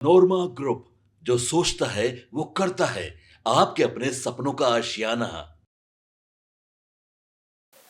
नोरमा group, जो सोचता है वो करता है। आपके अपने सपनों का आशियाना।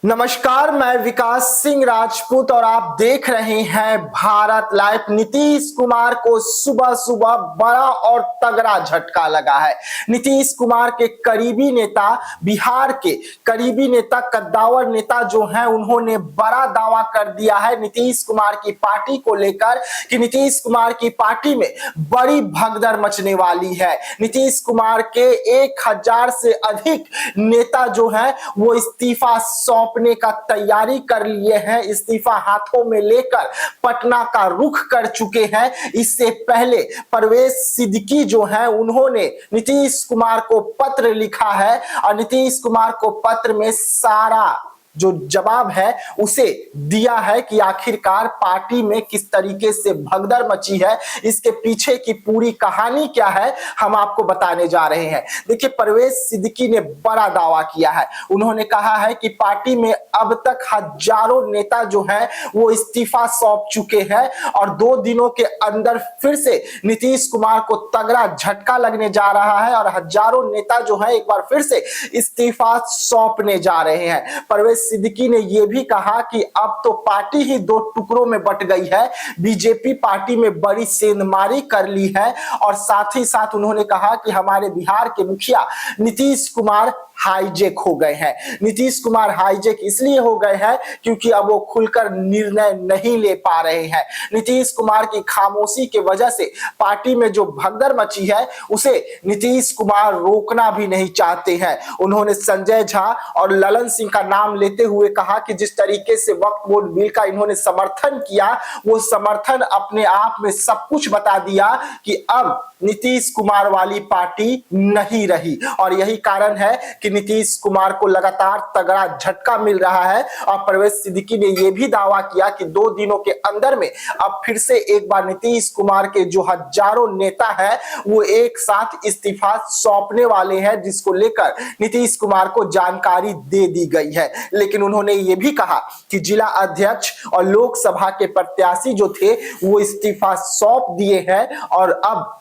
नमस्कार, मैं विकास सिंह राजपूत और आप देख रहे हैं भारत लाइव। नीतीश कुमार को सुबह सुबह बड़ा और तगड़ा झटका लगा है। नीतीश कुमार के करीबी नेता, बिहार के करीबी नेता, कद्दावर नेता जो हैं, उन्होंने बड़ा दावा कर दिया है नीतीश कुमार की पार्टी को लेकर कि नीतीश कुमार की पार्टी में बड़ी भगदड़ मचने वाली है। नीतीश कुमार के 1000 से अधिक नेता जो हैं वो इस्तीफा सौंपने का तैयारी कर लिए हैं, इस्तीफा हाथों में लेकर पटना का रुख कर चुके हैं। इससे पहले परवेश सिद्दीकी जो है, उन्होंने नीतीश कुमार को पत्र लिखा है और नीतीश कुमार को पत्र में सारा जो जवाब है उसे दिया है कि आखिरकार पार्टी में किस तरीके से भगदड़ मची है, इसके पीछे की पूरी कहानी क्या है, हम आपको बताने जा रहे हैं। देखिए, परवेश सिद्दीकी ने बड़ा दावा किया है। उन्होंने कहा है कि पार्टी में अब तक हजारों नेता जो हैं वो इस्तीफा सौंप चुके हैं और 2 दिनों के अंदर फिर से नीतीश कुमार को तगड़ा झटका लगने जा रहा है और हजारों नेता जो है एक बार फिर से इस्तीफा सौंपने जा रहे हैं। परवेश सिद्दीकी ने यह भी कहा कि अब तो पार्टी ही 2 टुकड़ों में बट गई है, बीजेपी पार्टी में बड़ी सेंधमारी कर ली है और साथ ही साथ उन्होंने कहा कि हमारे बिहार के मुखिया नीतीश कुमार हाईजेक हो गए हैं। नीतीश कुमार हाईजेक इसलिए हो गए हैं क्योंकि अब वो खुलकर निर्णय नहीं ले पा रहे हैं। नीतीश कुमार की खामोशी की वजह से पार्टी में जो भगदड़ मची है उसे नीतीश कुमार रोकना भी नहीं चाहते हैं। उन्होंने संजय झा और ललन सिंह का नाम लेते हुए कहा कि जिस तरीके से वक्फ बोर्ड बिल का इन्होंने समर्थन किया, वो समर्थन अपने आप में सब कुछ बता दिया कि अब नीतीश कुमार वाली पार्टी नहीं रही और यही कारण है कि नीतीश कुमार को लगातार तगड़ा झटका मिल रहा है। और परवेश सिद्दीकी ने यह भी दावा किया कि 2 दिनों के अंदर में अब फिर से एक बार नीतीश कुमार के जो हजारों नेता हैं वो एक साथ इस्तीफा सौंपने वाले हैं, जिसको लेकर नीतीश कुमार को जानकारी दे दी गई है। लेकिन उन्होंने ये भी कहा कि जिला अध्यक्ष और लोकसभा के प्रत्याशी जो थे वो इस्तीफा सौंप दिए हैं और अब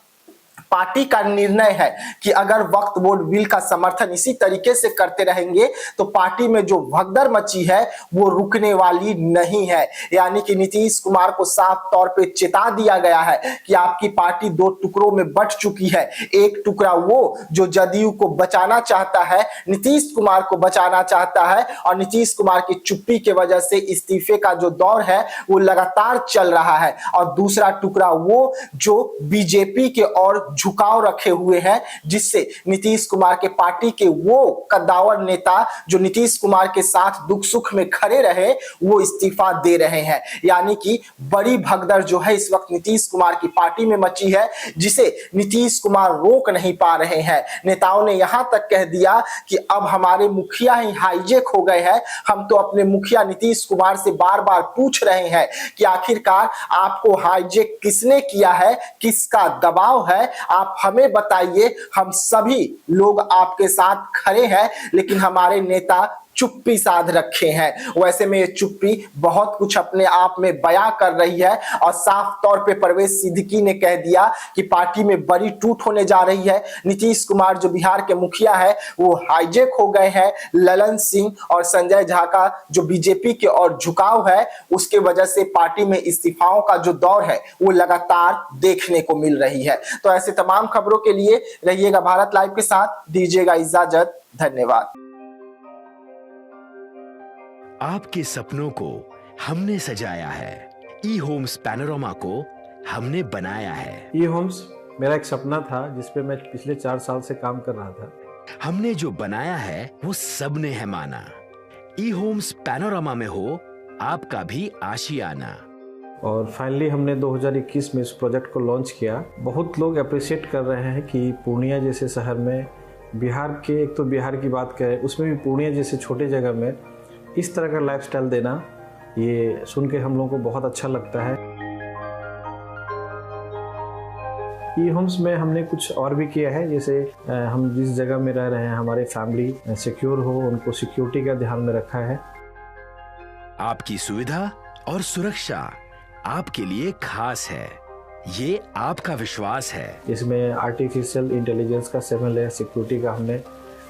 पार्टी का निर्णय है कि अगर वक्फ बोर्ड बिल का समर्थन इसी तरीके से करते रहेंगे तो पार्टी में जो भगदड़ मची है वो रुकने वाली नहीं है। यानी कि नीतीश कुमार को साफ तौर पे चेता दिया गया है कि आपकी पार्टी 2 टुकड़ों में बट चुकी है। एक टुकड़ा वो जो जदयू को बचाना चाहता है, नीतीश कुमार को बचाना चाहता है और नीतीश कुमार की चुप्पी की वजह से इस्तीफे का जो दौर है वो लगातार चल रहा है, और दूसरा टुकड़ा वो जो बीजेपी के और झुकाव रखे हुए हैं, जिससे नीतीश कुमार के पार्टी के वो कद्दावर नेता जो नीतीश कुमार के साथ दुख सुख में खड़े रहे वो इस्तीफा दे रहे हैं। यानी कि बड़ी भगदड़ जो है इस वक्त नीतीश कुमार की पार्टी में मची है, जिसे नीतीश कुमार रोक नहीं पा रहे हैं। नेताओं ने यहां तक कह दिया कि अब हमारे मुखिया ही हाईजेक हो गए हैं। हम तो अपने मुखिया नीतीश कुमार से बार बार पूछ रहे हैं कि आखिरकार आपको हाईजेक किसने किया है, किसका दबाव है, आप हमें बताइए। हम सभी लोग आपके साथ खड़े हैं, लेकिन हमारे नेता चुप्पी साध रखे हैं। वैसे में ये चुप्पी बहुत कुछ अपने आप में बयां कर रही है और साफ तौर पे परवेश सिद्दीकी ने कह दिया कि पार्टी में बड़ी टूट होने जा रही है। नीतीश कुमार जो बिहार के मुखिया है वो हाईजेक हो गए हैं। ललन सिंह और संजय झा का जो बीजेपी के और झुकाव है उसके वजह से पार्टी में इस्तीफाओं का जो दौर है वो लगातार देखने को मिल रही है। तो ऐसे तमाम खबरों के लिए रहिएगा भारत लाइव के साथ। दीजिएगा इजाजत, धन्यवाद। आपके सपनों को हमने सजाया है, ई होम्स पैनोरमा को हमने बनाया है। ई होम्स मेरा एक सपना था जिस पे मैं पिछले 4 साल से काम कर रहा था। हमने जो बनाया है वो सबने है माना। ई होम्स पैनोरमा में हो आपका भी आशियाना। और फाइनली हमने 2021 में इस प्रोजेक्ट को लॉन्च किया। बहुत लोग अप्रिशिएट कर रहे हैं कि पूर्णिया जैसे शहर में, बिहार के, एक तो बिहार की बात करें उसमें भी पूर्णिया जैसे छोटे जगह में इस तरह का लाइफस्टाइल देना, ये सुन के हम लोगों को बहुत अच्छा लगता है। ई होम्स में हमने कुछ और भी किया है, जैसे हम जिस जगह में रह रहे हैं हमारी फैमिली सिक्योर हो, उनको सिक्योरिटी का ध्यान में रखा है। आपकी सुविधा और सुरक्षा आपके लिए खास है। ये आपका विश्वास है। इसमें आर्टिफिशियल इंटेलिजेंस का 7 लेयर सिक्योरिटी का हमने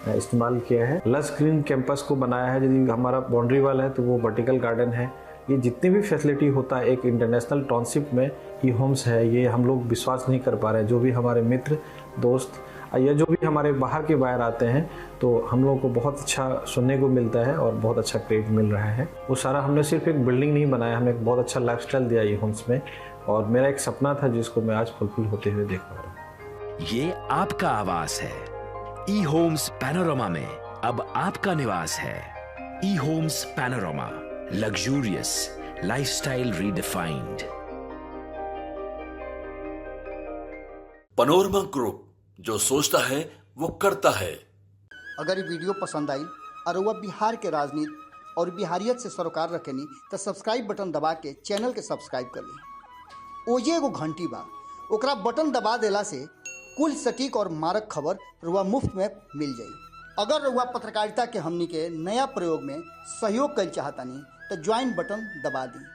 इस्तेमाल किया है। लस ग्रीन कैंपस को बनाया है। यदि हमारा बाउंड्री वाल है तो वो वर्टिकल गार्डन है। ये जितनी भी फैसिलिटी होता है एक इंटरनेशनल टाउनशिप में ई होम्स है, ये हम लोग विश्वास नहीं कर पा रहे हैं। जो भी हमारे मित्र दोस्त या जो भी हमारे बाहर के बाहर आते हैं तो हम लोगों को बहुत अच्छा सुनने को मिलता है और बहुत अच्छा क्रेडिट मिल रहा है। वो सारा हमने सिर्फ एक बिल्डिंग नहीं बनाया, हमें एक बहुत अच्छा लाइफस्टाइल दिया ई होम्स में, और मेरा एक सपना था जिसको मैं आज फुलफिल होते हुए देख पा रहा हूँ। ये आपका आवास है। ई होम्स पैनोरामा में अब आपका निवास है। E homes Panorama, luxurious lifestyle redefined. Panorama group, जो सोचता है वो करता है। अगर ये वीडियो पसंद आई और वह बिहार के राजनीति और बिहारियत से सरोकार रखेनी तो सब्सक्राइब बटन दबा के चैनल के सब्सक्राइब कर ली। ओजे एगो घंटी बा, ओकरा बटन दबा देला से कुल सटीक और मारक खबर रुआ मुफ्त में मिल जाई। अगर रुआ पत्रकारिता के हमनी के नया प्रयोग में सहयोग कर चाहतानी तो ज्वाइन बटन दबा दी।